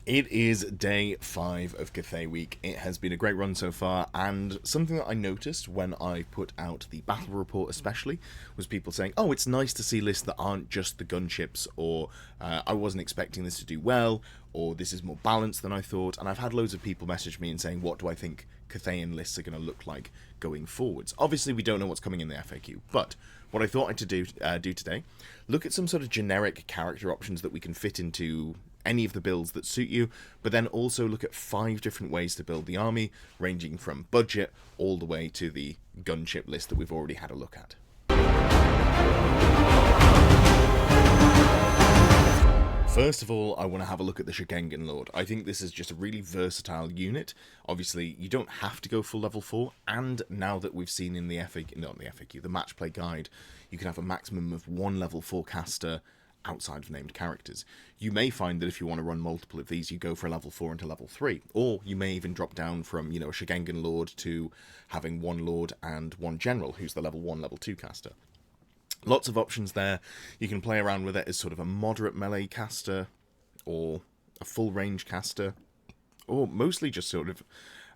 It is day 5 of Cathay Week. It has been a great run so far, and something that I noticed when I put out the battle report especially was people saying, oh, it's nice to see lists that aren't just the gunships, or I wasn't expecting this to do well, or this is more balanced than I thought, and I've had loads of people message me and saying, what do I think Cathayan lists are going to look like going forwards? Obviously, we don't know what's coming in the FAQ, but what I thought I'd do today, look at some sort of generic character options that we can fit into any of the builds that suit you, but then also look at 5 different ways to build the army, ranging from budget all the way to the gunship list that we've already had a look at. First of all, I want to have a look at the Shugengan Lord. I think this is just a really versatile unit. Obviously, you don't have to go full level 4, and now that we've seen in the the match play guide, you can have a maximum of 1 level 4 caster outside of named characters. You may find that if you want to run multiple of these, you go for a level 4 into level 3, or you may even drop down from, a Shugengan Lord to having 1 Lord and 1 General, who's the level 1, level 2 caster. Lots of options there. You can play around with it as sort of a moderate melee caster, or a full range caster, or mostly just sort of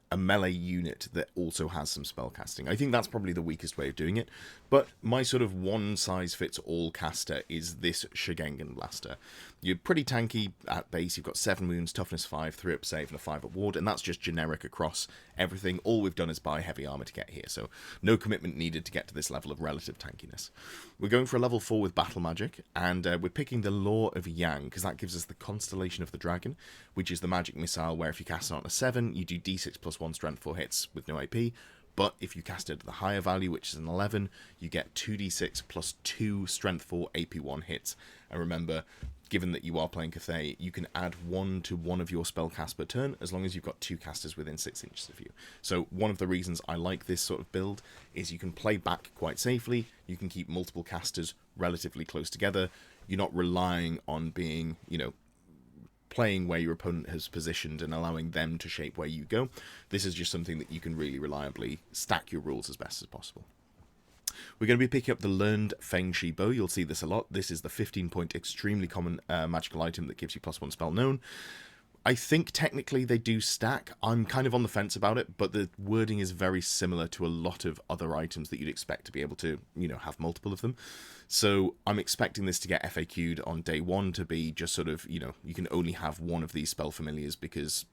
a melee unit that also has some spellcasting. I think that's probably the weakest way of doing it, but my sort of one-size-fits-all caster is this Shugengan Blaster. You're pretty tanky at base, you've got 7 wounds, toughness 5, 3 up save, and a 5 up ward, and that's just generic across everything. All we've done is buy heavy armor to get here, so no commitment needed to get to this level of relative tankiness. We're going for a level 4 with battle magic, and we're picking the Law of Yang, because that gives us the Constellation of the Dragon, which is the magic missile where if you cast it on a 7, you do d6 plus 1 strength 4 hits with no AP, but if you cast it at the higher value, which is an 11, you get 2d6 plus 2 strength 4 AP1 hits. And remember, given that you are playing Cathay, you can add 1 to one of your spell cast per turn, as long as you've got 2 casters within 6 inches of you. So one of the reasons I like this sort of build is you can play back quite safely, you can keep multiple casters relatively close together, you're not relying on being, playing where your opponent has positioned and allowing them to shape where you go. This is just something that you can really reliably stack your rules as best as possible. We're going to be picking up the Learned Feng Shi Bow. You'll see this a lot. This is the 15-point extremely common magical item that gives you +1 spell known. I think technically they do stack. I'm kind of on the fence about it, but the wording is very similar to a lot of other items that you'd expect to be able to, have multiple of them. So I'm expecting this to get FAQ'd on day 1 to be just sort of, you can only have 1 of these spell familiars because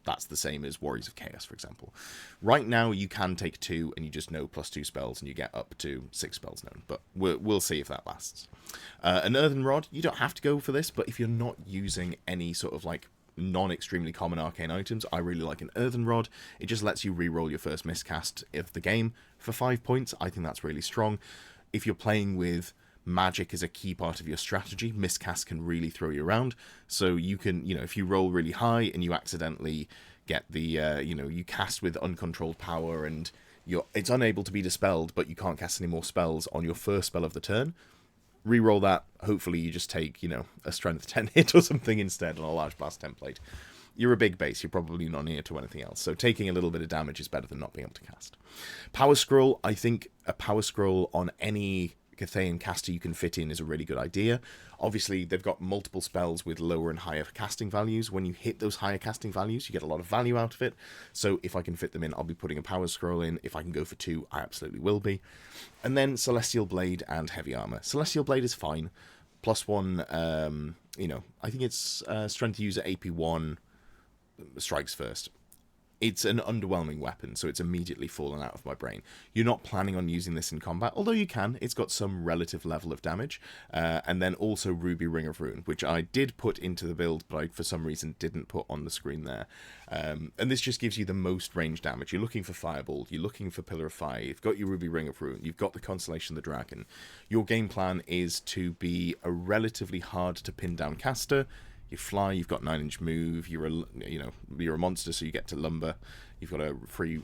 that's the same as Warriors of Chaos, for example. Right now, you can take 2 and you just know +2 spells and you get up to 6 spells known, but we'll see if that lasts. An Earthen Rod, you don't have to go for this, but if you're not using any sort of non-extremely common arcane items, I really like an Earthen Rod. It just lets you reroll your first miscast of the game for 5 points. I think that's really strong. If you're playing with magic as a key part of your strategy, miscast can really throw you around. So you can, if you roll really high and you accidentally get the, you cast with uncontrolled power and it's unable to be dispelled, but you can't cast any more spells on your first spell of the turn, reroll that. Hopefully you just take, a strength 10 hit or something instead on a large blast template. You're a big base, you're probably not near to anything else, so taking a little bit of damage is better than not being able to cast. Power Scroll, I think a Power Scroll on any Cathayan caster you can fit in is a really good idea. Obviously, they've got multiple spells with lower and higher casting values. When you hit those higher casting values, you get a lot of value out of it. So if I can fit them in, I'll be putting a Power Scroll in. If I can go for 2, I absolutely will be. And then Celestial Blade and Heavy Armor. Celestial Blade is fine. +1, I think it's Strength User AP1 strikes first. It's an underwhelming weapon, so it's immediately fallen out of my brain. You're not planning on using this in combat, although you can. It's got some relative level of damage. And then also Ruby Ring of Ruin, which I did put into the build, but I, for some reason, didn't put on the screen there. And this just gives you the most range damage. You're looking for Fireball, you're looking for Pillar of Fire, you've got your Ruby Ring of Ruin, you've got the Constellation of the Dragon. Your game plan is to be a relatively hard to pin down caster. You fly, you've got 9-inch move, you're a monster, so you get to lumber. You've got a free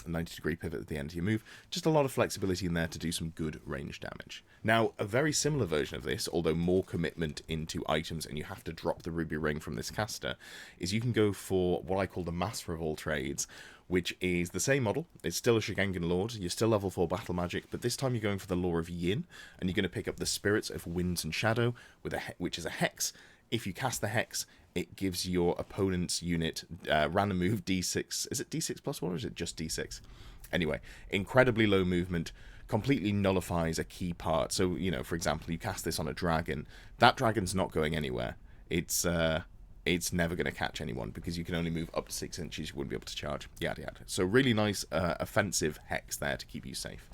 90-degree pivot at the end of your move. Just a lot of flexibility in there to do some good range damage. Now, a very similar version of this, although more commitment into items and you have to drop the Ruby Ring from this caster, is you can go for what I call the Master of All Trades, which is the same model. It's still a Shugengan Lord. You're still level 4 battle magic, but this time you're going for the Law of Yin, and you're going to pick up the Spirits of Winds and Shadow, which is a Hex. If you cast the Hex, it gives your opponent's unit random move d6. Is it d6 plus 1 or is it just d6? Anyway, incredibly low movement, completely nullifies a key part. So, you know, for example, you cast this on a dragon. That dragon's not going anywhere. It's never going to catch anyone because you can only move up to 6 inches. You wouldn't be able to charge. Yada yada. So really nice offensive hex there to keep you safe.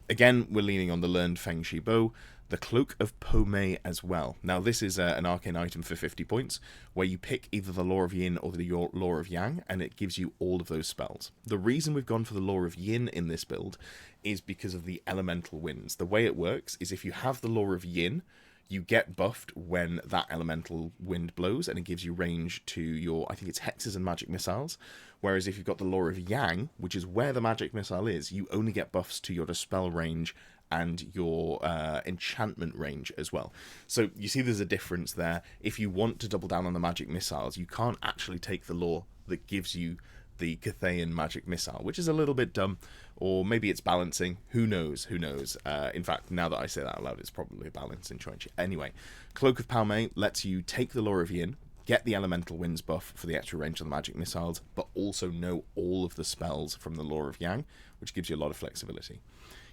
Again, we're leaning on the learned Feng Shi bow. The Cloak of Po Mei as well. Now, this is an arcane item for 50 points, where you pick either the Law of Yin or the Law of Yang, and it gives you all of those spells. The reason we've gone for the Law of Yin in this build is because of the elemental winds. The way it works is if you have the Law of Yin, you get buffed when that elemental wind blows, and it gives you range to your, I think it's hexes and magic missiles. Whereas if you've got the Law of Yang, which is where the magic missile is, you only get buffs to your dispel range and your enchantment range as well. So you see there's a difference there. If you want to double down on the magic missiles, you can't actually take the law that gives you the Cathayan magic missile, which is a little bit dumb, or maybe it's balancing. Who knows? Who knows? In fact, now that I say that out loud, it's probably a balancing choice. Anyway, Cloak of Po Mei lets you take the Law of Yin, get the elemental winds buff for the extra range of the magic missiles, but also know all of the spells from the Law of Yang, which gives you a lot of flexibility.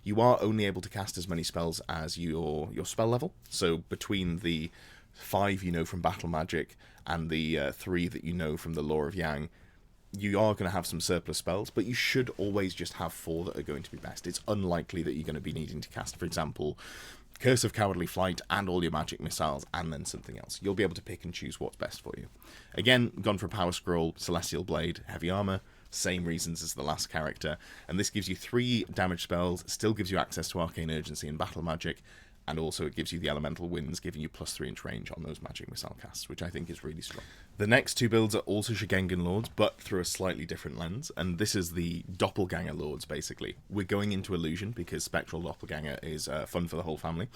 You are only able to cast as many spells as your spell level. So between the 5 you know from Battle Magic and the 3 that you know from the Law of Yang, you are going to have some surplus spells, but you should always just have 4 that are going to be best. It's unlikely that you're going to be needing to cast, for example, Curse of Cowardly Flight and all your magic missiles and then something else. You'll be able to pick and choose what's best for you. Again, gone for Power Scroll, Celestial Blade, Heavy Armor. Same reasons as the last character, and this gives you 3 damage spells, still gives you access to Arcane Urgency and Battle Magic, and also it gives you the Elemental Winds, giving you plus 3 inch range on those magic missile casts, which I think is really strong. The next 2 builds are also Shugengan Lords, but through a slightly different lens, and this is the Doppelganger Lords, basically. We're going into Illusion, because Spectral Doppelganger is fun for the whole family,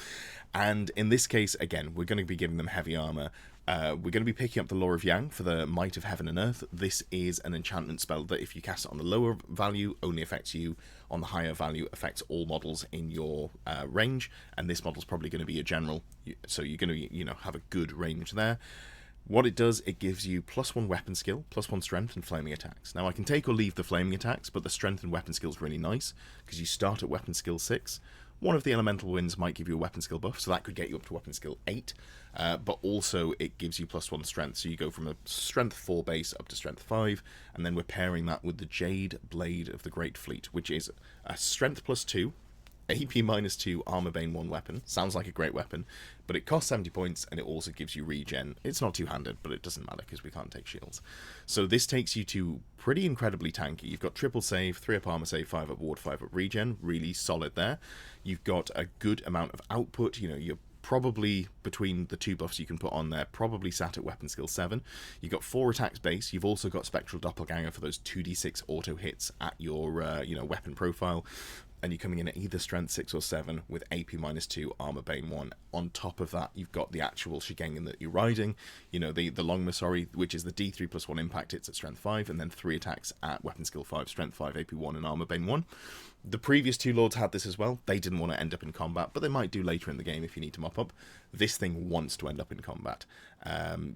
and in this case, again, we're going to be giving them heavy armor. We're going to be picking up the Law of Yang for the Might of Heaven and Earth. This is an enchantment spell that if you cast it on the lower value, only affects you. On the higher value, affects all models in your range. And this model's probably going to be a general, so you're going to have a good range there. What it does, it gives you +1 weapon skill, +1 strength, and flaming attacks. Now, I can take or leave the flaming attacks, but the strength and weapon skill is really nice, because you start at weapon skill 6. One of the elemental winds might give you a weapon skill buff, so that could get you up to weapon skill 8. But also, it gives you +1 strength, so you go from a strength 4 base up to strength 5, and then we're pairing that with the Jade Blade of the Great Fleet, which is a strength +2, AP -2, Armor Bane 1 weapon. Sounds like a great weapon, but it costs 70 points, and it also gives you regen. It's not two-handed, but it doesn't matter because we can't take shields. So this takes you to pretty incredibly tanky. You've got triple save, 3 up armor save, 5 up ward, 5 up regen. Really solid there. You've got a good amount of output. You're probably, between the 2 buffs you can put on there, probably sat at weapon skill 7. You've got 4 attacks base. You've also got Spectral Doppelganger for those 2d6 auto hits at your weapon profile. And you're coming in at either strength 6 or 7 with AP -2, Armor Bane 1. On top of that, you've got the actual Shugengan that you're riding, the Long Masori, which is the D3 +1 impact hits at strength 5, and then 3 attacks at weapon skill 5, strength 5, AP 1, and Armor Bane 1. The previous 2 lords had this as well. They didn't want to end up in combat, but they might do later in the game if you need to mop up. This thing wants to end up in combat.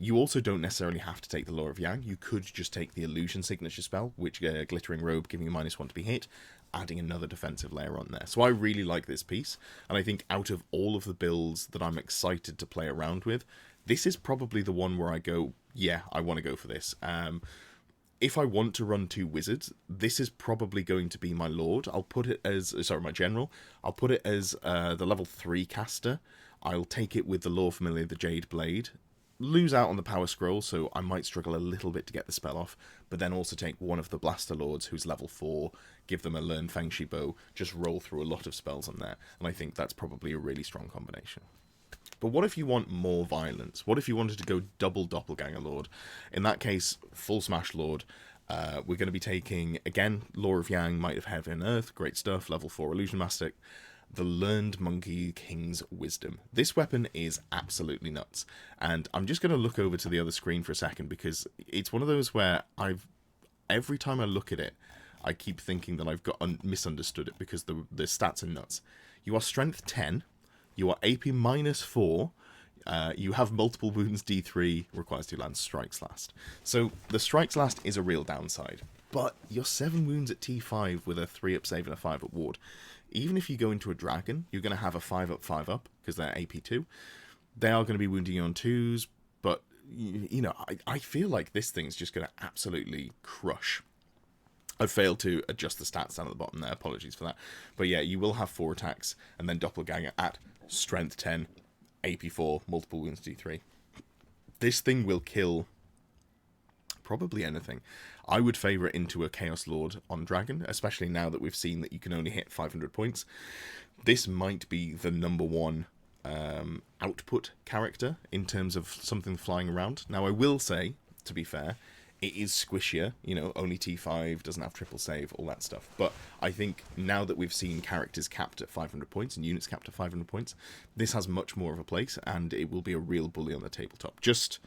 You also don't necessarily have to take the Law of Yang. You could just take the Illusion Signature spell, which Glittering Robe, giving you -1 to be hit, adding another defensive layer on there. So I really like this piece, and I think out of all of the builds that I'm excited to play around with, this is probably the one where I go, yeah, I want to go for this. If I want to run 2 wizards, this is probably going to be my lord. I'll put it as, my general. I'll put it as the level 3 caster. I'll take it with the Lore Familiar, the Jade Blade. Lose out on the Power Scroll, so I might struggle a little bit to get the spell off, but then also take one of the Blaster Lords who's level 4, give them a Learn Feng Shi Bow, just roll through a lot of spells on there, and I think that's probably a really strong combination. But what if you want more violence? What if you wanted to go double Doppelganger Lord? In that case, full Smash Lord. We're going to be taking, again, Law of Yang, Might of Heaven and Earth, great stuff, level 4 Illusion Master. The Learned Monkey King's Wisdom. This weapon is absolutely nuts, and I'm just going to look over to the other screen for a second, because it's one of those where every time I look at it, I keep thinking that I've misunderstood it, because the stats are nuts. You are strength 10, you are AP -4, You have multiple wounds D3, requires 2 lands, strikes last. So the strikes last is a real downside. But you're 7 wounds at T5 with a 3-up save and a 5-up ward. Even if you go into a dragon, you're going to have a 5-up, 5-up, because they're AP2. They are going to be wounding you on 2s, but, you know, I feel like this thing's just going to absolutely crush. I've failed to adjust the stats down at the bottom there, apologies for that. But yeah, you will have 4 attacks, and then Doppelganger at Strength 10, AP4, multiple wounds D3. This thing will kill probably anything. I would favour it into a Chaos Lord on Dragon, especially now that we've seen that you can only hit 500 points. This might be the number 1 output character in terms of something flying around. Now, I will say, to be fair, it is squishier, you know, only T5, doesn't have triple save, all that stuff. But I think now that we've seen characters capped at 500 points and units capped at 500 points, this has much more of a place, and it will be a real bully on the tabletop. Just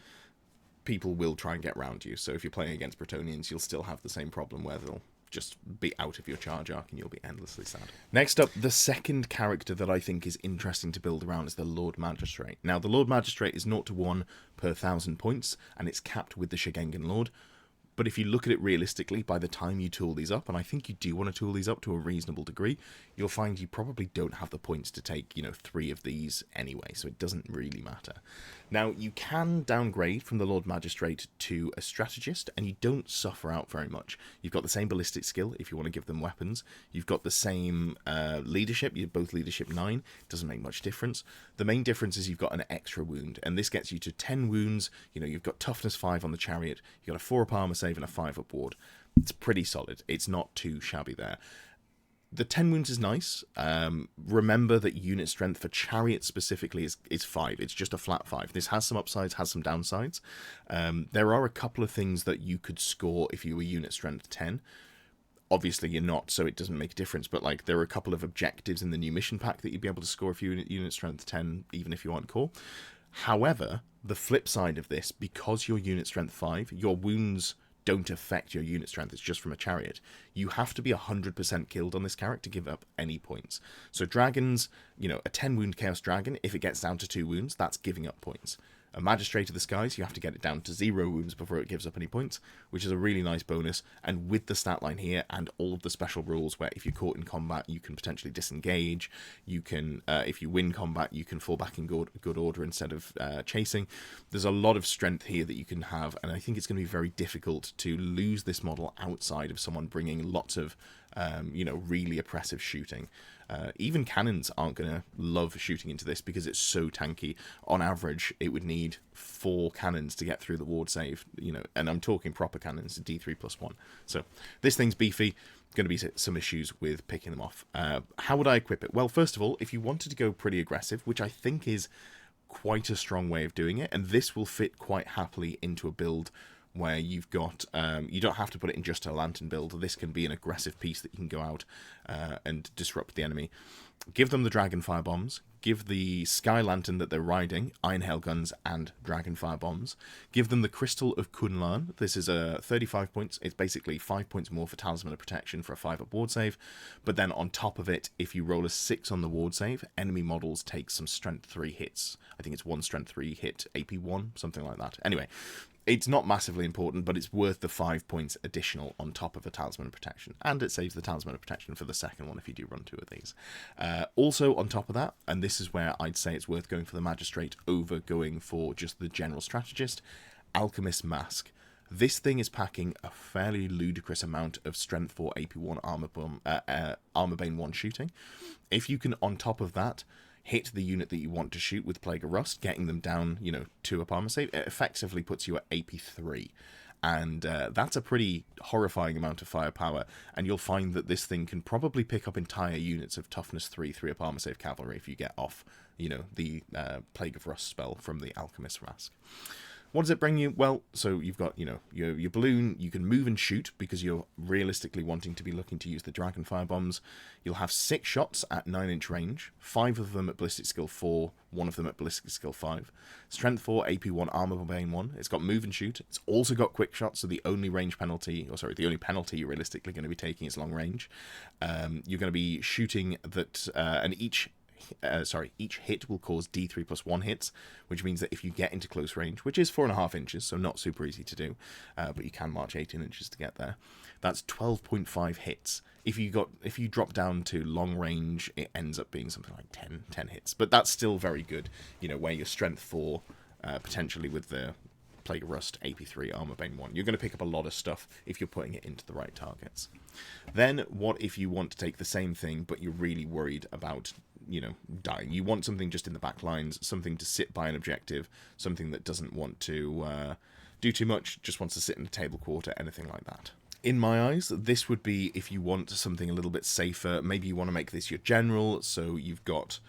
people will try and get around you. So if you're playing against Bretonnians, you'll still have the same problem where they'll just be out of your charge arc and you'll be endlessly sad. Next up, the second character that I think is interesting to build around is the Lord Magistrate. Now, the Lord Magistrate is 0 to 1 per 1,000 points, and it's capped with the Shugengan Lord. But if you look at it realistically, by the time you tool these up, and I think you do want to tool these up to a reasonable degree, you'll find you probably don't have the points to take, you know, 3 of these anyway, so it doesn't really matter. Now, you can downgrade from the Lord Magistrate to a Strategist, and you don't suffer out very much. You've got the same ballistic skill if you want to give them weapons. You've got the same leadership. You're both leadership 9. Doesn't make much difference. The main difference is you've got an extra wound, and this gets you to 10 wounds. You know, you've got toughness 5 on the chariot. You've got a 4-up armor save and a 5-up ward. It's pretty solid. It's not too shabby there. The 10 wounds is nice. Remember that unit strength for chariot specifically is 5. It's just a flat 5. This has some upsides, has some downsides. There are a couple of things that you could score if you were unit strength 10. Obviously you're not, so it doesn't make a difference, but like there are a couple of objectives in the new mission pack that you'd be able to score if you were unit strength 10, even if you aren't core. However, the flip side of this, because you're unit strength 5, your wounds don't affect your unit strength. It's just from a chariot. You have to be 100% killed on this character to give up any points. So dragons, you know, a 10 wound Chaos Dragon, if it gets down to 2 wounds, that's giving up points. A Magistrate of the Skies, you have to get it down to 0 wounds before it gives up any points, which is a really nice bonus. And with the stat line here and all of the special rules where if you're caught in combat, you can potentially disengage. You can, if you win combat, you can fall back in good order instead of chasing. There's a lot of strength here that you can have, and I think it's going to be very difficult to lose this model outside of someone bringing lots of, you know, really oppressive shooting. Even cannons aren't going to love shooting into this because it's so tanky. On average, it would need 4 cannons to get through the ward save, you know, and I'm talking proper cannons, D3+1. So this thing's beefy. Going to be some issues with picking them off. How would I equip it? Well, first of all, if you wanted to go pretty aggressive, which I think is quite a strong way of doing it, and this will fit quite happily into a build where you've got, you don't have to put it in just a lantern build. This can be an aggressive piece that you can go out and disrupt the enemy. Give them the Dragon Fire Bombs. Give the Sky Lantern that they're riding Iron Hail Guns and Dragon Fire Bombs. Give them the Crystal of Kunlan. This is a 35 points. It's basically 5 points more for Talisman of Protection for a 5-up ward save. But then on top of it, if you roll a 6 on the ward save, enemy models take some Strength 3 hits. I think it's 1 Strength 3 hit, AP1, something like that. Anyway, it's not massively important, but it's worth the 5 points additional on top of a Talisman of Protection. And it saves the Talisman of Protection for the second one if you do run 2 of these. Also, on top of that, and this is where I'd say it's worth going for the Magistrate over going for just the General Strategist, Alchemist Mask. This thing is packing a fairly ludicrous amount of Strength 4 AP1 Armor Bane 1 shooting. If you can, on top of that, hit the unit that you want to shoot with Plague of Rust, getting them down, you know, 2-up armor save, it effectively puts you at AP3. And that's a pretty horrifying amount of firepower, and you'll find that this thing can probably pick up entire units of Toughness 3, 3-up armor save cavalry if you get off, you know, the Plague of Rust spell from the Alchemist Mask. What does it bring you? Well, so you've got, you know, your balloon, you can move and shoot because you're realistically wanting to be looking to use the Dragon Fire Bombs. You'll have 6 shots at 9-inch range, 5 of them at Ballistic Skill 4, 1 of them at Ballistic Skill 5. Strength 4, AP1, Armor Bane 1. It's got move and shoot. It's also got quick shots, so the only range penalty, or sorry, the only penalty you're realistically going to be taking is long range. You're going to be shooting that, and each each hit will cause D3 plus 1 hits, which means that if you get into close range, which is 4.5 inches, so not super easy to do, but you can march 18 inches to get there, that's 12.5 hits. If you drop down to long range, it ends up being something like 10 hits, but that's still very good, where your strength 4, potentially with the Plague of Rust, AP3, Armor Bane 1. You're going to pick up a lot of stuff if you're putting it into the right targets. Then, what if you want to take the same thing, but you're really worried about, dying? You want something just in the back lines, something to sit by an objective, something that doesn't want to do too much, just wants to sit in a table quarter, anything like that. In my eyes, this would be if you want something a little bit safer. Maybe you want to make this your general, so you've got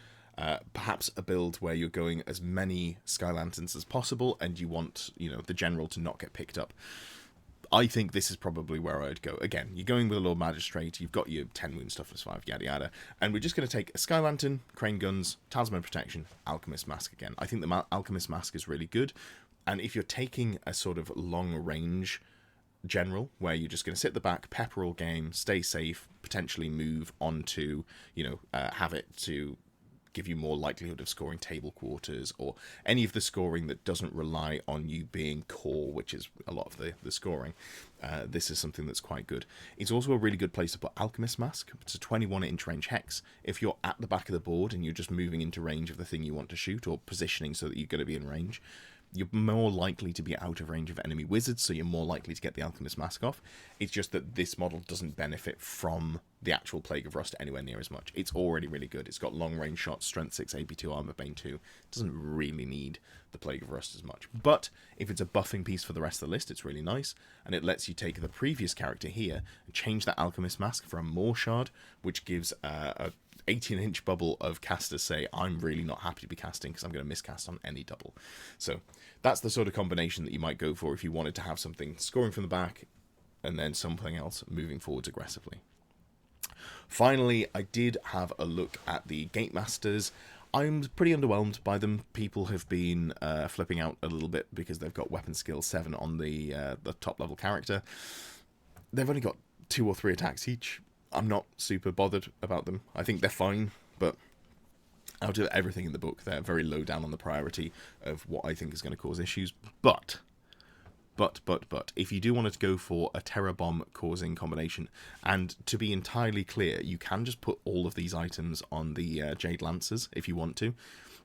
perhaps a build where you're going as many Sky Lanterns as possible, and you want, the general to not get picked up. I think this is probably where I'd go. Again, you're going with a Lord Magistrate, you've got your 10 wounds, toughness 5, yada yada, and we're just going to take a Sky Lantern, Crane Guns, Talisman Protection, Alchemist Mask again. I think the Alchemist Mask is really good, and if you're taking a sort of long range general where you're just going to sit at the back, pepper all game, stay safe, potentially move on to, have it to give you more likelihood of scoring table quarters or any of the scoring that doesn't rely on you being core, which is a lot of the scoring. This is something that's quite good. It's also a really good place to put Alchemist Mask. It's a 21-inch range hex. If you're at the back of the board and you're just moving into range of the thing you want to shoot, or positioning so that you're going to be in range, you're more likely to be out of range of enemy wizards, so you're more likely to get the Alchemist Mask off. It's just that this model doesn't benefit from the actual Plague of Rust anywhere near as much. It's already really good. It's got long range shots, strength 6, AP2, armor bane 2. It doesn't really need the Plague of Rust as much. But if it's a buffing piece for the rest of the list, it's really nice, and it lets you take the previous character here and change that Alchemist Mask for a Maw Shard, which gives a 18-inch bubble of casters say, I'm really not happy to be casting because I'm going to miscast on any double. So that's the sort of combination that you might go for if you wanted to have something scoring from the back and then something else moving forwards aggressively. Finally, I did have a look at the Gate Masters. I'm pretty underwhelmed by them. People have been flipping out a little bit because they've got weapon skill 7 on the top level character. They've only got 2 or 3 attacks each. I'm not super bothered about them. I think they're fine, but out of everything in the book, they're very low down on the priority of what I think is going to cause issues. But, if you do want to go for a Terror Bomb causing combination, and to be entirely clear, you can just put all of these items on the Jade Lancers if you want to,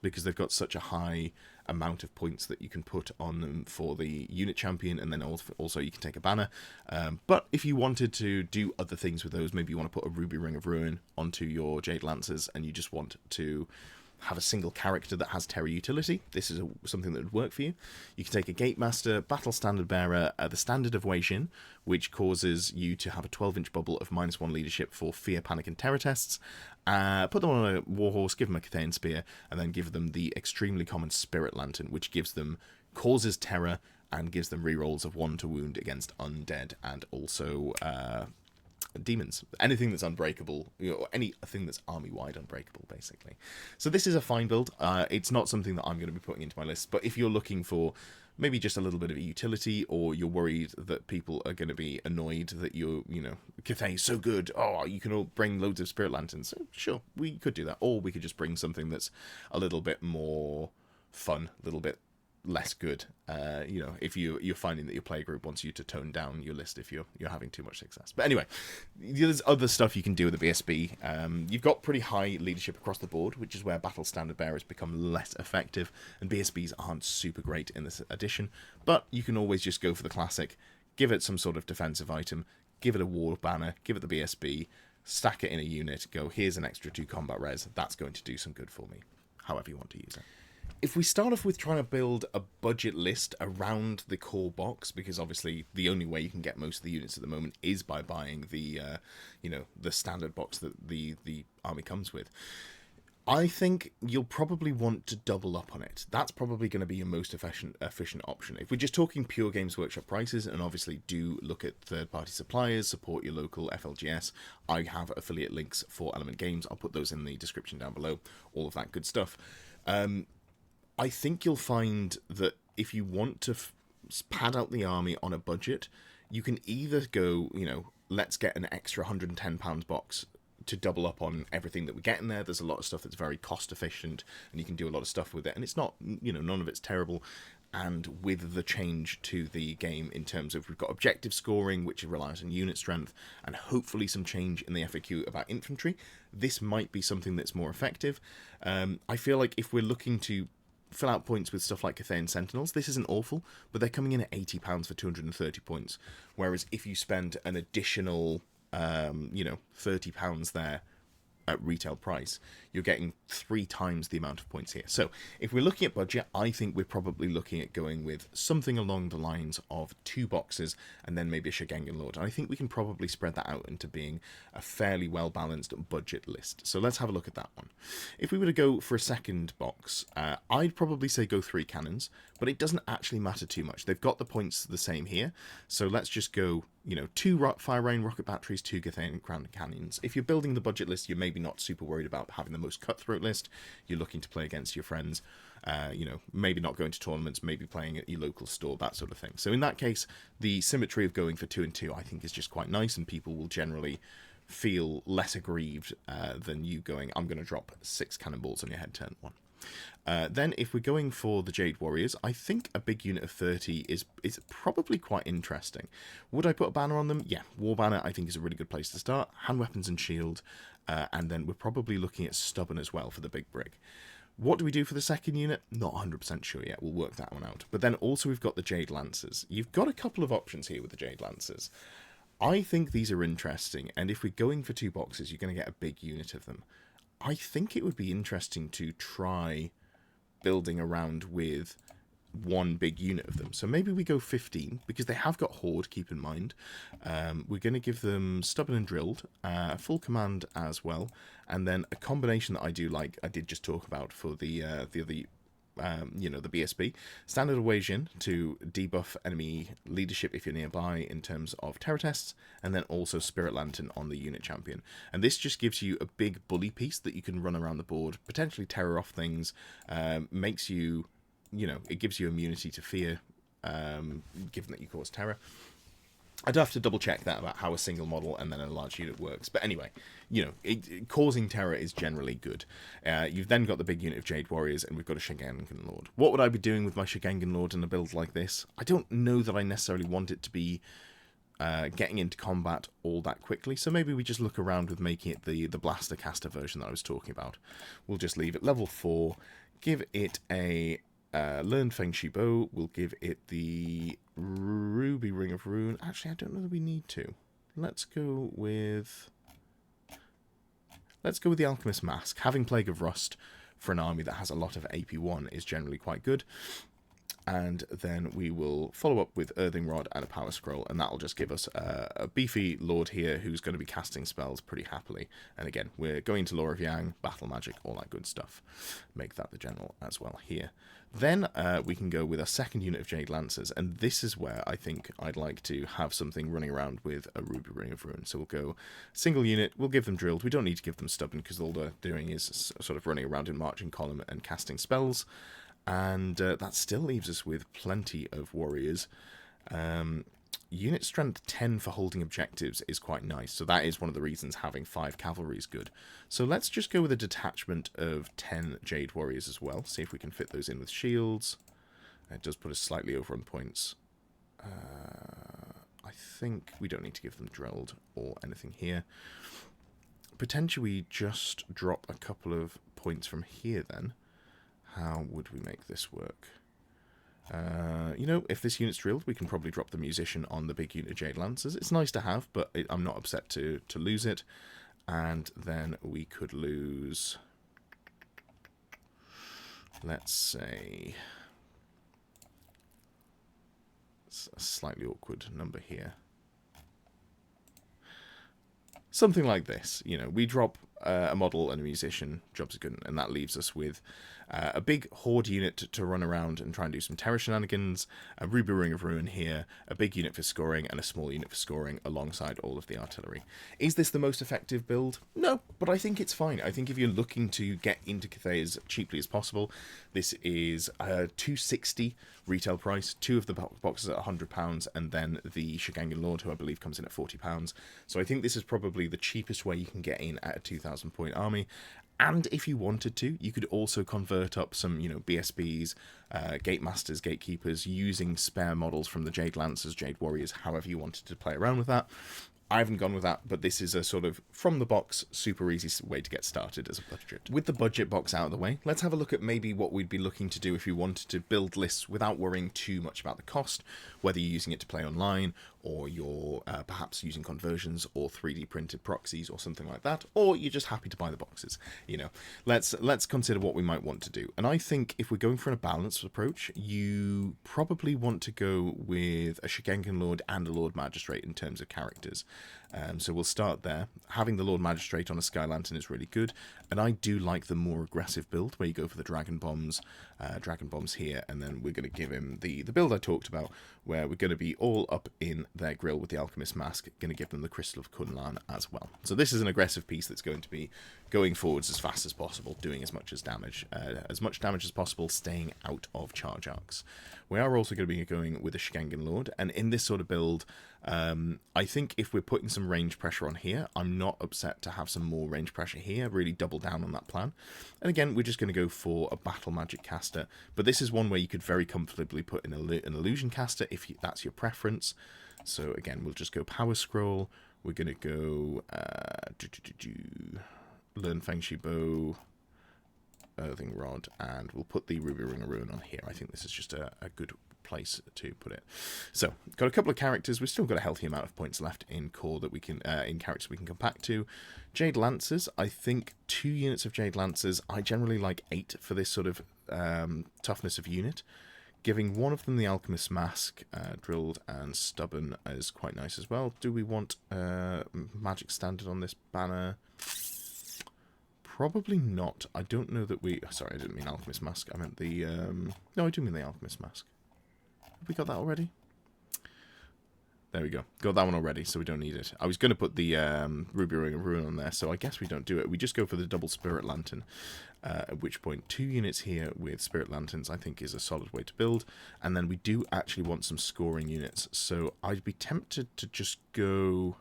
because they've got such a high amount of points that you can put on them for the unit champion, and then also you can take a banner. But if you wanted to do other things with those, maybe you want to put a Ruby Ring of Ruin onto your Jade Lancers, and you just want to have a single character that has Terror utility, this is something that would work for you. You can take a Gate Master, Battle Standard Bearer, the Standard of Wei Xin, which causes you to have a 12-inch bubble of -1 leadership for Fear, Panic, and Terror tests. Put them on a Warhorse, give them a Cathayan Spear, and then give them the extremely common Spirit Lantern, which gives them causes terror and gives them rerolls of 1 to wound against undead and also demons. Anything that's unbreakable, anything that's army-wide unbreakable, basically. So this is a fine build. It's not something that I'm going to be putting into my list, but if you're looking for maybe just a little bit of utility, or you're worried that people are going to be annoyed that Cathay is so good, you can all bring loads of Spirit Lanterns. So sure, we could do that. Or we could just bring something that's a little bit more fun, a little bit less good. If you're finding that your play group wants you to tone down your list if you're having too much success. But anyway, there's other stuff you can do with the BSB. You've got pretty high leadership across the board, which is where Battle Standard Bearers become less effective, and BSBs aren't super great in this edition. But you can always just go for the classic, give it some sort of defensive item, give it a war banner, give it the BSB, stack it in a unit, go, here's an extra 2 combat res, that's going to do some good for me, however you want to use it. If we start off with trying to build a budget list around the core box, because obviously the only way you can get most of the units at the moment is by buying the standard box that the army comes with, I think you'll probably want to double up on it. That's probably going to be your most efficient option. If we're just talking pure Games Workshop prices, and obviously do look at third-party suppliers, support your local FLGS. I have affiliate links for Element Games. I'll put those in the description down below. All of that good stuff. I think you'll find that if you want to pad out the army on a budget, you can either go, let's get an extra £110 box to double up on everything that we get in there. There's a lot of stuff that's very cost efficient, and you can do a lot of stuff with it. And it's not, none of it's terrible. And with the change to the game in terms of we've got objective scoring, which relies on unit strength, and hopefully some change in the FAQ about infantry, this might be something that's more effective. I feel like if we're looking to fill out points with stuff like Cathay and Sentinels, this isn't awful, but they're coming in at £80 for 230 points. Whereas if you spend an additional, £30 there at retail price, you're getting 3 times the amount of points here. So if we're looking at budget, I think we're probably looking at going with something along the lines of 2 boxes and then maybe a Shugengan Lord. And I think we can probably spread that out into being a fairly well-balanced budget list. So let's have a look at that one. If we were to go for a second box, I'd probably say go 3 cannons, but it doesn't actually matter too much. They've got the points the same here, so let's just go 2 fire rain rocket batteries, 2 Cathay and Grand Cannons. If you're building the budget list, you're maybe not super worried about having the most cutthroat list. You're looking to play against your friends, maybe not going to tournaments, maybe playing at your local store, that sort of thing. So in that case, the symmetry of going for 2 and 2 I think is just quite nice, and people will generally feel less aggrieved than you going, I'm going to drop 6 cannonballs on your head turn 1. Then if we're going for the Jade Warriors, I think a big unit of 30 is probably quite interesting. Would I put a banner on them? Yeah, War Banner I think is a really good place to start. Hand Weapons and Shield, and then we're probably looking at Stubborn as well for the big brick. What do we do for the second unit? Not 100% sure yet. We'll work that one out. But then also we've got the Jade Lancers. You've got a couple of options here with the Jade Lancers. I think these are interesting, and if we're going for 2 boxes, you're going to get a big unit of them. I think it would be interesting to try building around with 1 big unit of them. So maybe we go 15, because they have got Horde, keep in mind. We're going to give them Stubborn and Drilled, full command as well, and then a combination that I do like, I did just talk about for the BSB. Standard Evasion to debuff enemy leadership if you're nearby in terms of terror tests, and then also Spirit Lantern on the unit champion. And this just gives you a big bully piece that you can run around the board, potentially terror off things, makes you, it gives you immunity to fear, given that you cause terror. I'd have to double check that about how a single model and then a large unit works. But anyway, causing terror is generally good. You've then got the big unit of Jade Warriors, and we've got a Shugengan Lord. What would I be doing with my Shugengan Lord in a build like this? I don't know that I necessarily want it to be getting into combat all that quickly. So maybe we just look around with making it the Blaster Caster version that I was talking about. We'll just leave it level 4, give it a Learned Feng Shui Bow. We'll give it the Ruby Ring of Rune. Actually, I don't know that we need to. Let's go with the Alchemist Mask. Having Plague of Rust for an army that has a lot of AP1 is generally quite good. And then we will follow up with Earthing Rod and a Power Scroll, and that'll just give us a beefy Lord here who's going to be casting spells pretty happily. And again, we're going to Law of Yang, Battle Magic, all that good stuff. Make that the general as well here. Then we can go with a second unit of Jade Lancers, and this is where I think I'd like to have something running around with a Ruby Ring of Ruin. So we'll go single unit, we'll give them Drilled. We don't need to give them Stubborn, because all they're doing is sort of running around in marching column and casting spells. And that still leaves us with plenty of warriors. Unit strength 10 for holding objectives is quite nice, so that is one of the reasons having 5 cavalry is good. So let's just go with a detachment of 10 Jade Warriors as well, see if we can fit those in with shields. It does put us slightly over on points. I think we don't need to give them Drilled or anything here. Potentially just drop a couple of points from here then. How would we make this work? If this unit's drilled, we can probably drop the Musician on the big unit of Jade Lancers. It's nice to have, but I'm not upset to lose it. And then we could lose, let's say, it's a slightly awkward number here. Something like this. We drop a model and a musician, jobs are good, and that leaves us with a big horde unit to run around and try and do some terror shenanigans, a Ruby Ring of Ruin here, a big unit for scoring, and a small unit for scoring alongside all of the artillery. Is this the most effective build? No, but I think it's fine. I think if you're looking to get into Cathay as cheaply as possible, this is a $260 retail price, 2 of the boxes at £100, and then the Shugengan Lord, who I believe comes in at £40. So I think this is probably the cheapest way you can get in at a 2,000 point army. And if you wanted to, you could also convert up some, BSBs, Gate Masters, Gatekeepers, using spare models from the Jade Lancers, Jade Warriors, however you wanted to play around with that. I haven't gone with that, but this is a sort of from-the-box, super easy way to get started as a budget. With the budget box out of the way, let's have a look at maybe what we'd be looking to do if you wanted to build lists without worrying too much about the cost, whether you're using it to play online, or you're perhaps using conversions or 3D printed proxies or something like that, or you're just happy to buy the boxes. Let's consider what we might want to do. And I think if we're going for a balanced approach, you probably want to go with a Shugengan Lord and a Lord Magistrate in terms of characters. So we'll start there. Having the Lord Magistrate on a Sky Lantern is really good, and I do like the more aggressive build where you go for the Dragon Bombs here, and then we're going to give him the build I talked about, where we're going to be all up in their grill with the Alchemist Mask, going to give them the Crystal of Kunlan as well. So this is an aggressive piece that's going to be going forwards as fast as possible, doing as much damage as possible, staying out of charge arcs. We are also going to be going with a Shugengan Lord, and in this sort of build, I think if we're putting some range pressure on here, I'm not upset to have some more range pressure here, really double down on that plan. And again, we're just going to go for a Battle Magic caster, but this is one where you could very comfortably put in an Illusion caster if that's your preference. So again, we'll just go Power Scroll, we're going to go Learn Feng Shui Bow, Earthing Rod, and we'll put the Ruby Ring of Ruin on here. I think this is just a good place to put it. So, got a couple of characters. We've still got a healthy amount of points left in core that we can, in characters we can come back to. Jade Lancers, I think 2 units of Jade Lancers. I generally like 8 for this sort of toughness of unit. Giving one of them the Alchemist Mask, Drilled and Stubborn, is quite nice as well. Do we want Magic Standard on this banner? Probably not. I don't know that we... Sorry, I didn't mean Alchemist Mask. I meant the... No, I do mean the Alchemist Mask. Have we got that already? There we go. Got that one already, so we don't need it. I was going to put the Ruby Ring of Ruin on there, so I guess we don't do it. We just go for the double Spirit Lantern, at which point 2 units here with Spirit Lanterns I think is a solid way to build. And then we do actually want some scoring units, so I'd be tempted to just go...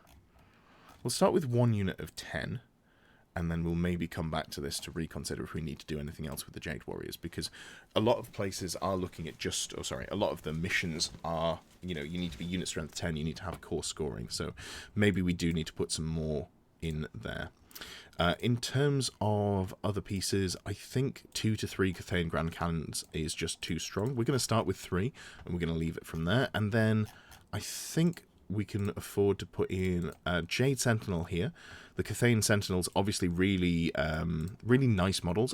We'll start with 1 unit of 10. And then we'll maybe come back to this to reconsider if we need to do anything else with the Jade Warriors, because a lot of places are looking at a lot of the missions are, you need to be unit strength 10, you need to have core scoring, so maybe we do need to put some more in there. In terms of other pieces, I think 2 to 3 Cathayan Grand Cannons is just too strong. We're going to start with 3, and we're going to leave it from there, and then I think we can afford to put in a Jade Sentinel here. The Cathayan Sentinels, obviously really nice models.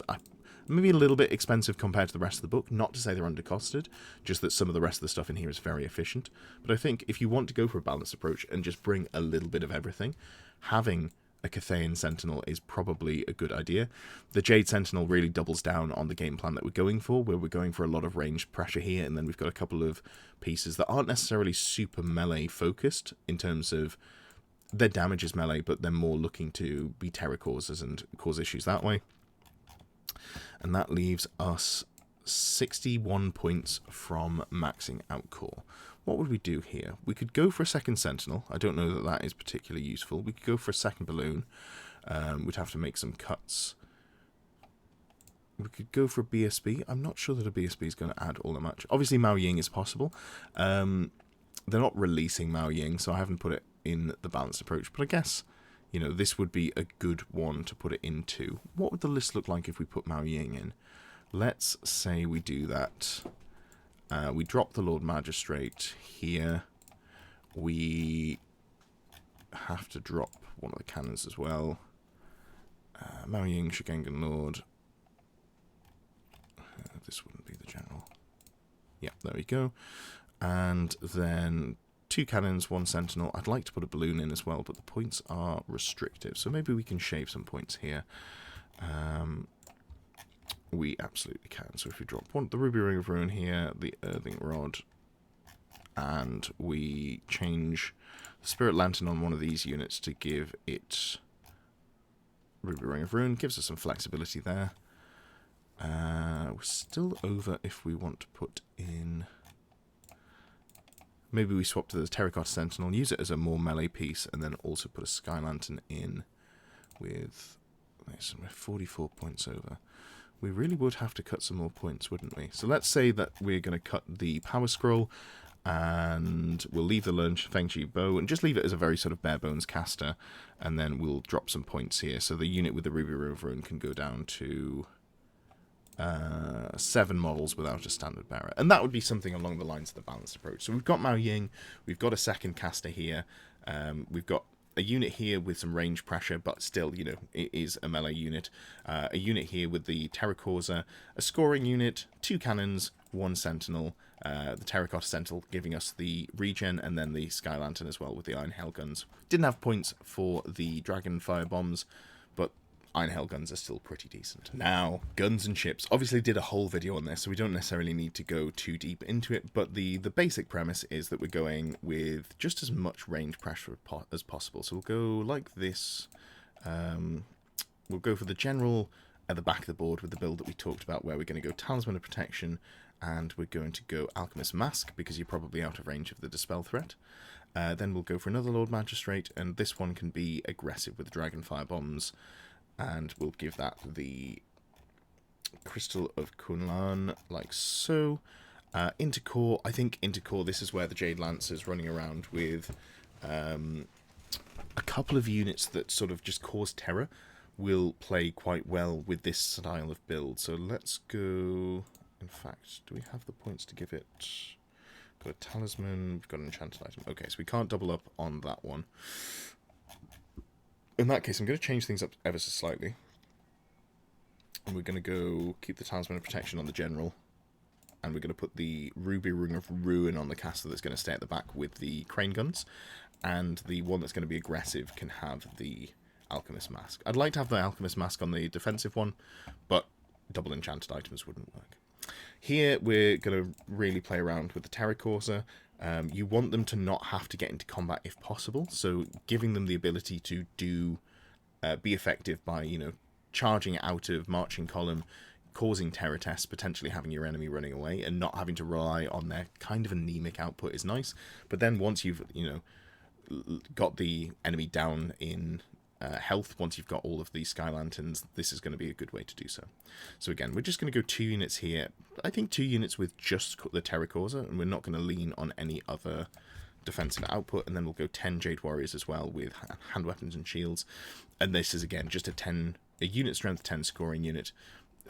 Maybe a little bit expensive compared to the rest of the book. Not to say they're undercosted, just that some of the rest of the stuff in here is very efficient. But I think if you want to go for a balanced approach and just bring a little bit of everything, having a Cathayan Sentinel is probably a good idea. The Jade Sentinel really doubles down on the game plan that we're going for, where we're going for a lot of range pressure here, and then we've got a couple of pieces that aren't necessarily super melee focused in terms of their damage is melee, but they're more looking to be terror causers and cause issues that way. And that leaves us 61 points from maxing out core. What would we do here? We could go for a second Sentinel. I don't know that that is particularly useful. We could go for a second Balloon. We'd have to make some cuts. We could go for a BSB. I'm not sure that a BSB is going to add all that much. Obviously, Mao Ying is possible. They're not releasing Mao Ying, so I haven't put it in the balanced approach. But I guess, this would be a good one to put it into. What would the list look like if we put Mao Ying in? Let's say we do that. We drop the Lord Magistrate here. We have to drop one of the cannons as well. Mao Ying, Shugengan Lord. This wouldn't be the general. Yeah, there we go. And then 2 cannons, 1 sentinel. I'd like to put a balloon in as well, but the points are restrictive, so maybe we can shave some points here. We absolutely can. So if we drop the Ruby Ring of Ruin here, the Earthing Rod, and we change the Spirit Lantern on one of these units to give it Ruby Ring of Ruin, gives us some flexibility there. We're still over if we want to put in... Maybe we swap to the Terracotta Sentinel, use it as a more melee piece, and then also put a Sky Lantern in with... So we're 44 points over. We really would have to cut some more points, wouldn't we? So let's say that we're going to cut the Power Scroll, and we'll leave the Feng Chi Bow, and just leave it as a very sort of bare-bones caster, and then we'll drop some points here. So the unit with the Ruby Ring of Ruin can go down to 7 models without a standard bearer. And that would be something along the lines of the balanced approach. So we've got Mao Ying, we've got a second caster here, we've got a unit here with some range pressure, but still, you know, it is a melee unit. A unit here with the Terracotta, a scoring unit, 2 cannons, 1 sentinel, the Terracotta Sentinel giving us the regen, and then the Sky Lantern as well with the Iron Hail Guns. Didn't have points for the Dragon Fire Bombs, but Iron Hail Guns are still pretty decent. Now, guns and ships. Obviously did a whole video on this, so we don't necessarily need to go too deep into it, but the basic premise is that we're going with just as much range pressure as possible. So we'll go like this. We'll go for the general at the back of the board with the build that we talked about, where we're going to go Talisman of Protection, and we're going to go Alchemist Mask, because you're probably out of range of the Dispel threat. Then we'll go for another Lord Magistrate, and this one can be aggressive with Dragon Fire Bombs, and we'll give that the Crystal of Kunlan, like so. Intercore, I think Intercore, this is where the Jade Lancer's running around with a couple of units that sort of just cause terror, will play quite well with this style of build. So let's go... In fact, do we have the points to give it? Got a Talisman, we've got an enchanted item. Okay, so we can't double up on that one. In that case, I'm going to change things up ever so slightly. And we're going to go keep the Talisman of Protection on the General. And we're going to put the Ruby Ring of Ruin on the caster that's going to stay at the back with the Crane Guns. And the one that's going to be aggressive can have the Alchemist Mask. I'd like to have the Alchemist Mask on the defensive one, but double enchanted items wouldn't work. Here, we're going to really play around with the Terracotta. You want them to not have to get into combat if possible, so giving them the ability to be effective by, you know, charging out of marching column, causing terror tests, potentially having your enemy running away, and not having to rely on their kind of anemic output is nice. But then once you've, you know, got the enemy down in health, once you've got all of these Sky Lanterns, this is going to be a good way to do so. So again, we're just going to go 2 units here. I think 2 units with just the Terracotta, and we're not going to lean on any other defensive output. And then we'll go 10 Jade Warriors as well with hand weapons and shields. And this is again just a unit strength 10 scoring unit.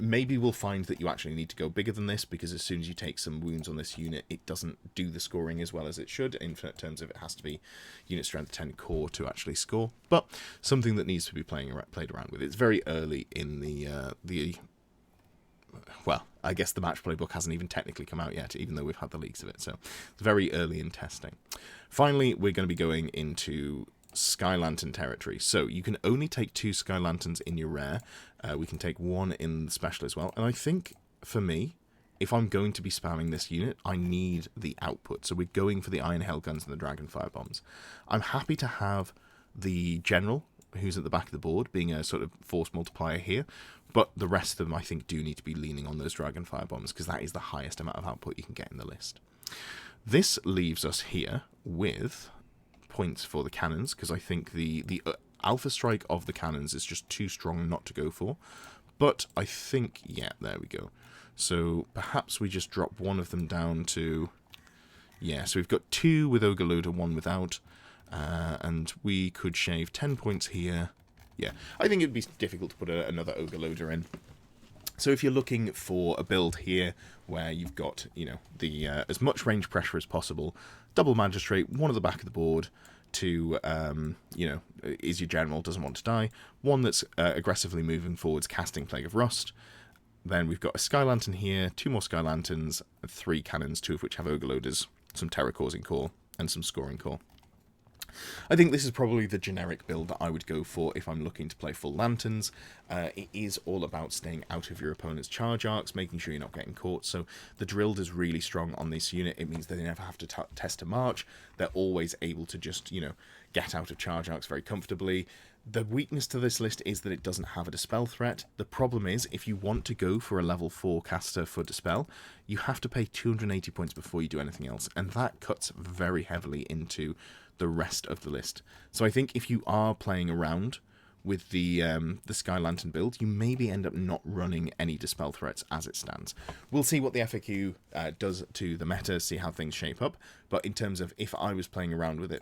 Maybe we'll find that you actually need to go bigger than this, because as soon as you take some wounds on this unit, it doesn't do the scoring as well as it should. In terms of it has to be unit strength 10 core to actually score. But something that needs to be played around with. It's very early in the well, I guess the match playbook hasn't even technically come out yet, even though we've had the leaks of it. So it's very early in testing. Finally, we're going to be going into Sky Lantern territory. So you can only take 2 Sky Lanterns in your rare. We can take 1 in the special as well. And I think, for me, if I'm going to be spamming this unit, I need the output. So we're going for the Iron Hail Guns and the Dragon Fire Bombs. I'm happy to have the General, who's at the back of the board, being a sort of force multiplier here. But the rest of them, I think, do need to be leaning on those Dragon Fire Bombs, because that is the highest amount of output you can get in the list. This leaves us here with points for the cannons, because I think the Alpha Strike of the cannons is just too strong not to go for. But I think, yeah, there we go. So perhaps we just drop one of them down to... Yeah, so we've got 2 with Ogre Loader, 1 without. And we could shave 10 points here. Yeah, I think it'd be difficult to put another Ogre Loader in. So if you're looking for a build here where you've got, you know, the as much range pressure as possible, double Magistrate, 1 at the back of the board to, you know, is your General, doesn't want to die. 1 that's aggressively moving forwards, casting Plague of Rust. Then we've got a Sky Lantern here, 2 more Sky Lanterns, 3 cannons, 2 of which have Ogre Loaders, some terror-causing core, and some scoring core. I think this is probably the generic build that I would go for if I'm looking to play full lanterns. It is all about staying out of your opponent's charge arcs, making sure you're not getting caught. So the drilled is really strong on this unit. It means that they never have to test a march. They're always able to just, get out of charge arcs very comfortably. The weakness to this list is that it doesn't have a dispel threat. The problem is, if you want to go for a level 4 caster for dispel, you have to pay 280 points before you do anything else, and that cuts very heavily into the rest of the list. So I think if you are playing around with the Sky Lantern build, you maybe end up not running any dispel threats as it stands. We'll see what the FAQ does to the meta, see how things shape up, but in terms of if I was playing around with it,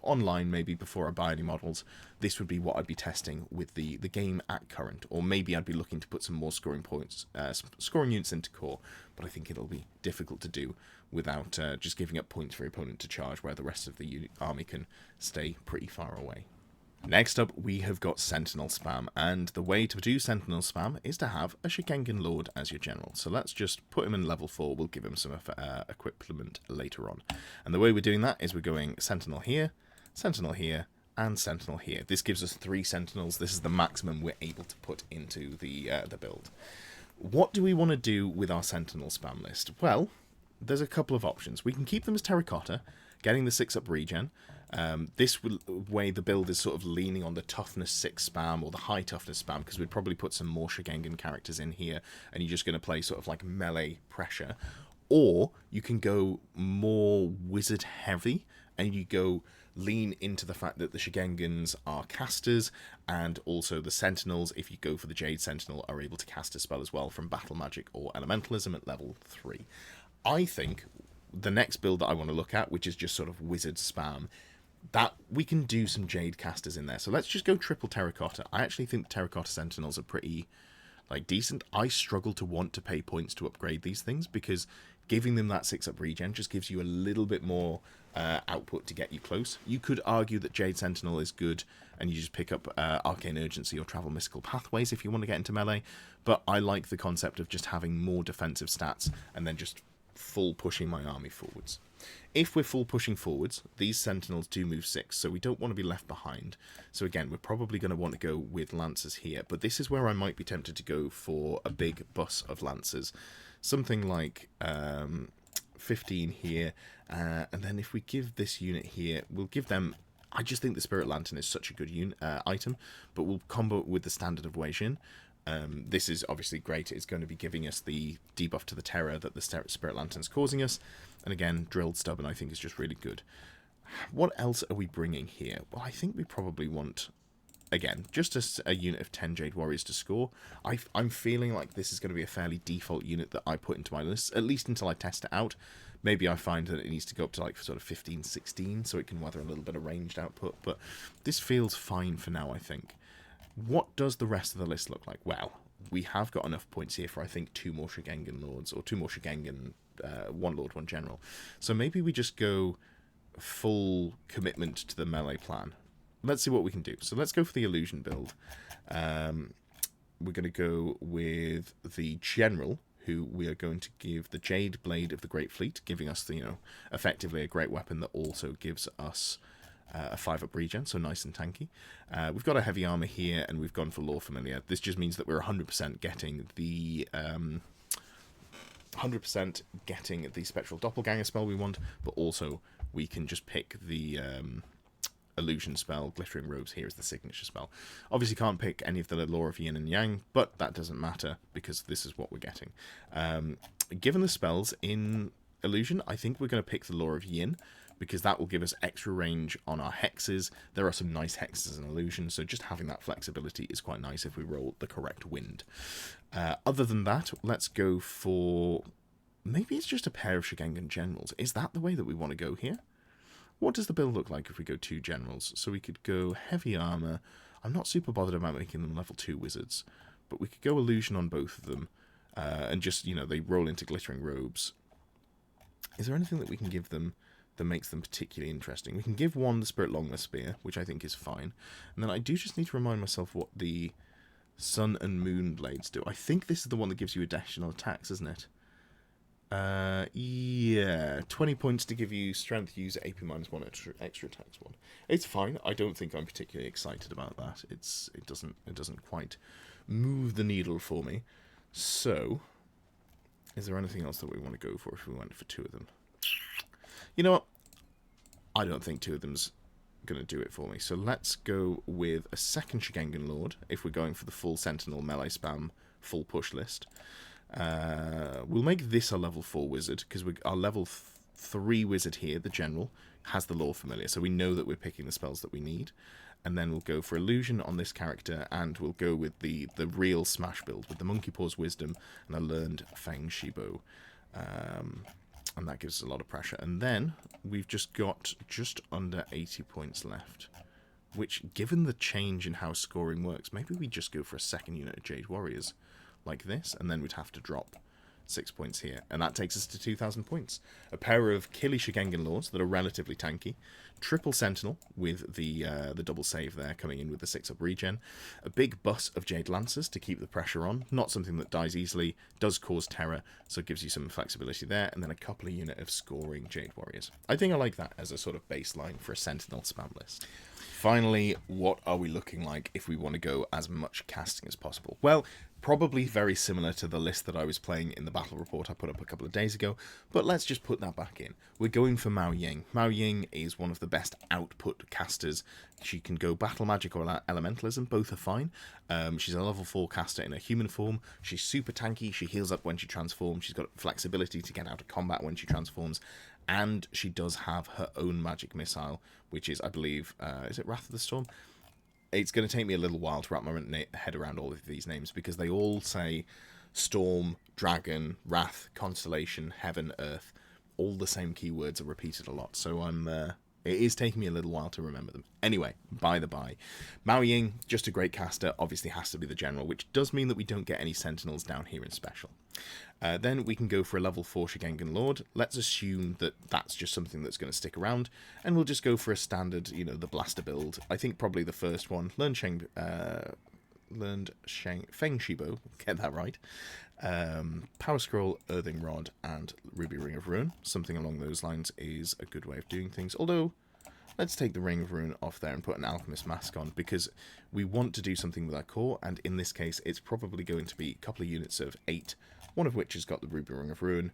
online maybe before I buy any models, this would be what I'd be testing with the game at current, or maybe I'd be looking to put some more scoring points, scoring units into core, but I think it'll be difficult to do without just giving up points for your opponent to charge, where the rest of the army can stay pretty far away. Next up, we have got Sentinel spam, and the way to do Sentinel spam is to have a Shugengan Lord as your general. So let's just put him in level 4, we'll give him some equipment later on. And the way we're doing that is we're going Sentinel here, and Sentinel here. This gives us 3 Sentinels. This is the maximum we're able to put into the build. What do we want to do with our Sentinel spam list? Well, there's a couple of options. We can keep them as terracotta, getting the 6-up regen. This way the build is sort of leaning on the toughness 6 spam or the high toughness spam, because we'd probably put some more Shugengan characters in here and you're just going to play sort of like melee pressure. Or you can go more wizard heavy and you go lean into the fact that the Shugengans are casters, and also the Sentinels, if you go for the Jade Sentinel, are able to cast a spell as well from Battle Magic or Elementalism at level 3. I think the next build that I want to look at, which is just sort of wizard spam, that we can do some Jade casters in there. So let's just go triple terracotta. I actually think the terracotta Sentinels are pretty decent. I struggle to want to pay points to upgrade these things, because giving them that 6-up regen just gives you a little bit more output to get you close. You could argue that Jade Sentinel is good and you just pick up Arcane Urgency or Travel Mystical Pathways if you want to get into melee, but I like the concept of just having more defensive stats and then just full pushing my army forwards. If we're full pushing forwards, these Sentinels do move 6, so we don't want to be left behind. So again, we're probably going to want to go with Lancers here, but this is where I might be tempted to go for a big bus of Lancers. Something like 15 here, and then if we give this unit here, we'll give them... I just think the Spirit Lantern is such a good item, but we'll combo it with the Standard of Wei Jin. This is obviously great. It's going to be giving us the debuff to the terror that the Spirit Lantern's causing us. And again, Drilled Stubborn I think is just really good. What else are we bringing here? Well, I think we probably want, again, just a unit of 10 Jade Warriors to score. I'm feeling like this is going to be a fairly default unit that I put into my list, at least until I test it out. Maybe I find that it needs to go up to sort of 15, 16, so it can weather a little bit of ranged output. But this feels fine for now, I think. What does the rest of the list look like? Well, we have got enough points here for, I think, 2 more Shugengan Lords, or 2 more Shugengan, 1 Lord, 1 General. So maybe we just go full commitment to the melee plan. Let's see what we can do. So let's go for the Illusion build. We're going to go with the General, who we are going to give the Jade Blade of the Great Fleet, giving us, effectively a great weapon that also gives us a 5-up regen, so nice and tanky. We've got a heavy armor here, and we've gone for Lore Familiar. This just means that we're 100% getting the 100% getting the Spectral Doppelganger spell we want, but also we can just pick the Illusion spell. Glittering Robes here is the signature spell. Obviously can't pick any of the Lore of Yin and Yang, but that doesn't matter because this is what we're getting. Given the spells in Illusion, I think we're going to pick the Lore of Yin, because that will give us extra range on our hexes. There are some nice hexes in Illusion, so just having that flexibility is quite nice if we roll the correct wind. Other than that, let's go for... maybe it's just a pair of Shugengan Generals. Is that the way that we want to go here? What does the build look like if we go 2 Generals? So we could go Heavy Armor. I'm not super bothered about making them level 2 Wizards, but we could go Illusion on both of them, and just, they roll into Glittering Robes. Is there anything that we can give them that makes them particularly interesting? We can give one the Spirit Longmas Spear, which I think is fine. And then I do just need to remind myself what the Sun and Moon Blades do. I think this is the one that gives you additional attacks, isn't it? Yeah, 20 points to give you strength, use AP -1 extra attacks 1. It's fine. I don't think I'm particularly excited about that. It doesn't quite move the needle for me. So, is there anything else that we want to go for if we went for 2 of them? You know what? I don't think 2 of them's going to do it for me. So let's go with a second Shugengan Lord if we're going for the full Sentinel melee spam full push list. We'll make this a level 4 wizard, because our level 3 wizard here, the general, has the lore familiar, so we know that we're picking the spells that we need. And then we'll go for illusion on this character, and we'll go with the real smash build with the monkey paws wisdom and a learned feng shibo, and that gives us a lot of pressure. And then we've just got just under 80 points left, which, given the change in how scoring works, maybe we just go for a second unit of Jade Warriors like this, and then we'd have to drop 6 points here, and that takes us to 2,000 points. A pair of Killy Shugengan Lords that are relatively tanky, triple Sentinel with the double save there coming in with the 6-up regen, a big bus of Jade Lancers to keep the pressure on, not something that dies easily, does cause terror, so it gives you some flexibility there, and then a couple of unit of scoring Jade Warriors. I think I like that as a sort of baseline for a Sentinel spam list. Finally, what are we looking like if we want to go as much casting as possible? Well, probably very similar to the list that I was playing in the battle report I put up a couple of days ago, but let's just put that back in. We're going for Mao Ying. Mao Ying is one of the best output casters. She can go battle magic or elementalism, both are fine. She's a level 4 caster in a human form. She's super tanky, she heals up when she transforms, she's got flexibility to get out of combat when she transforms, and she does have her own magic missile, which is, I believe, is it Wrath of the Storm? It's going to take me a little while to wrap my head around all of these names, because they all say Storm, Dragon, Wrath, Constellation, Heaven, Earth. All the same keywords are repeated a lot, so it is taking me a little while to remember them. Anyway, by the by, Mao Ying, just a great caster, obviously has to be the general, which does mean that we don't get any Sentinels down here in special. Then we can go for a level 4 Shugengan Lord. Let's assume that that's just something that's going to stick around, and we'll just go for a standard, the blaster build. I think probably the first one, Learned Feng Shibo, get that right. Power Scroll, Earthing Rod, and Ruby Ring of Ruin. Something along those lines is a good way of doing things. Although, let's take the Ring of Ruin off there and put an Alchemist Mask on, because we want to do something with our core, and in this case, it's probably going to be a couple of units of 8, one of which has got the Ruby Ring of Ruin,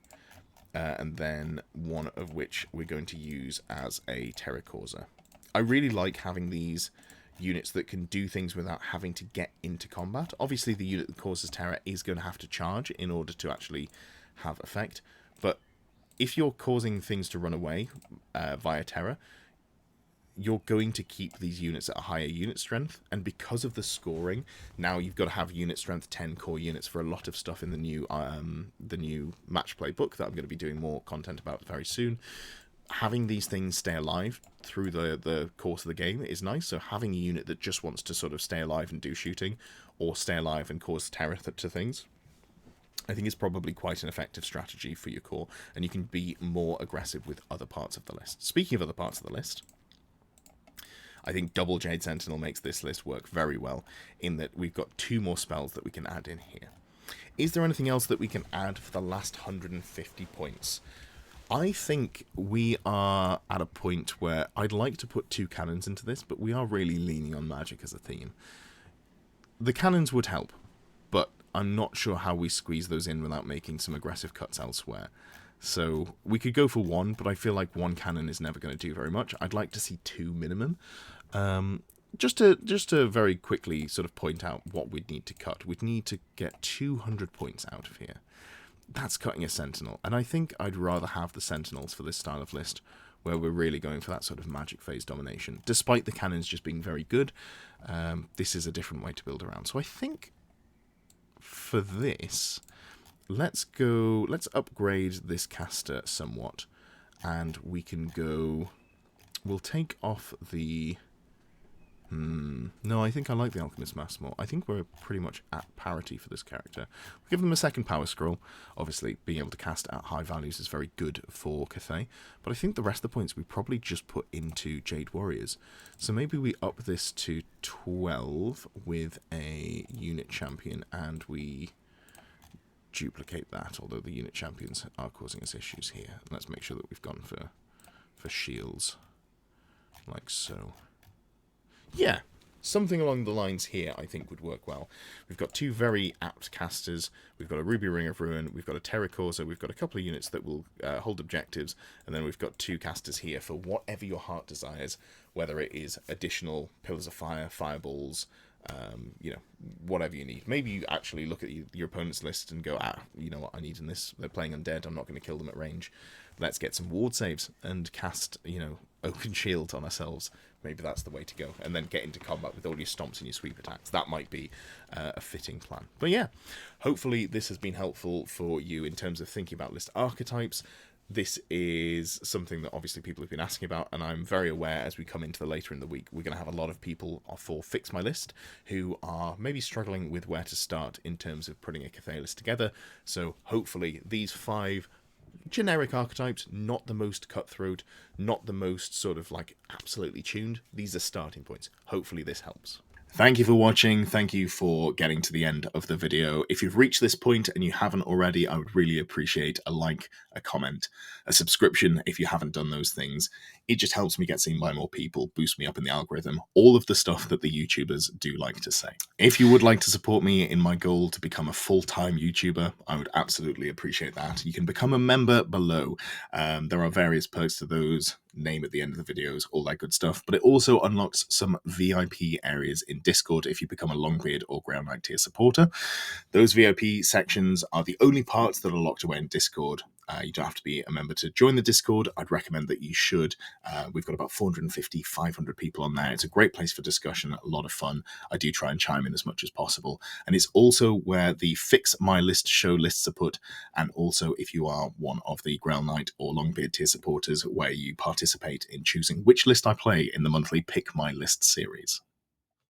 and then one of which we're going to use as a Terror Causer. I really like having these units that can do things without having to get into combat. Obviously, the unit that causes terror is going to have to charge in order to actually have effect, but if you're causing things to run away via terror, you're going to keep these units at a higher unit strength, and because of the scoring, now you've got to have unit strength 10 core units for a lot of stuff in the new match play book that I'm going to be doing more content about very soon. Having these things stay alive through the course of the game is nice, so having a unit that just wants to sort of stay alive and do shooting, or stay alive and cause terror to things, I think is probably quite an effective strategy for your core, and you can be more aggressive with other parts of the list. Speaking of other parts of the list, I think Double Jade Sentinel makes this list work very well, in that we've got 2 more spells that we can add in here. Is there anything else that we can add for the last 150 points? I think we are at a point where I'd like to put 2 cannons into this, but we are really leaning on magic as a theme. The cannons would help, but I'm not sure how we squeeze those in without making some aggressive cuts elsewhere. So we could go for 1, but I feel like 1 cannon is never going to do very much. I'd like to see 2 minimum. Just to very quickly sort of point out what we'd need to cut. We'd need to get 200 points out of here. That's cutting a Sentinel, and I think I'd rather have the Sentinels for this style of list, where we're really going for that sort of magic phase domination. Despite the cannons just being very good, this is a different way to build around. So I think for this, let's upgrade this caster somewhat, and we can go, we'll take off the, no, I think I like the Alchemist Mask more. I think we're pretty much at parity for this character. We'll give them a second Power Scroll. Obviously, being able to cast at high values is very good for Cathay, but I think the rest of the points we probably just put into Jade Warriors. So maybe we up this to 12 with a unit champion, and we duplicate that, although the unit champions are causing us issues here. Let's make sure that we've gone for shields, like so. Yeah, something along the lines here I think would work well. We've got two very apt casters. We've got a Ruby Ring of Ruin. We've got a Terra Corsa. We've got a couple of units that will hold objectives. And then we've got two casters here for whatever your heart desires, whether it is additional Pillars of Fire, Fireballs, you know, whatever you need. Maybe you actually look at your opponent's list and go, you know what I need in this? They're playing undead. I'm not going to kill them at range. Let's get some ward saves and cast, you know, Oaken Shield on ourselves. Maybe that's the way to go. And then get into combat with all your stomps and your sweep attacks. That might be a fitting plan. But yeah, hopefully this has been helpful for you in terms of thinking about list archetypes. This is something that obviously people have been asking about, and I'm very aware as we come into the later in the week, we're going to have a lot of people for Fix My List who are maybe struggling with where to start in terms of putting a Cathay list together. So hopefully these 5 generic archetypes, not the most cutthroat, not the most sort of like absolutely tuned. These are starting points. Hopefully this helps. Thank you for watching. Thank you for getting to the end of the video. If you've reached this point and you haven't already, I would really appreciate a like, a comment, a subscription if you haven't done those things. It just helps me get seen by more people, boost me up in the algorithm, all of the stuff that the YouTubers do like to say. If you would like to support me in my goal to become a full-time YouTuber, I would absolutely appreciate that. You can become a member below. There are various perks to those, name at the end of the videos, all that good stuff, but it also unlocks some VIP areas in Discord if you become a Longbeard or Ground Knight tier supporter. Those VIP sections are the only parts that are locked away in Discord. You don't have to be a member to join the Discord. I'd recommend that you should. We've got about 450, 500 people on there. It's a great place for discussion, a lot of fun. I do try and chime in as much as possible. And it's also where the Fix My List show lists are put, and also if you are one of the Ground Knight or Longbeard tier supporters, where you participate in choosing which list I play in the monthly Pick My List series.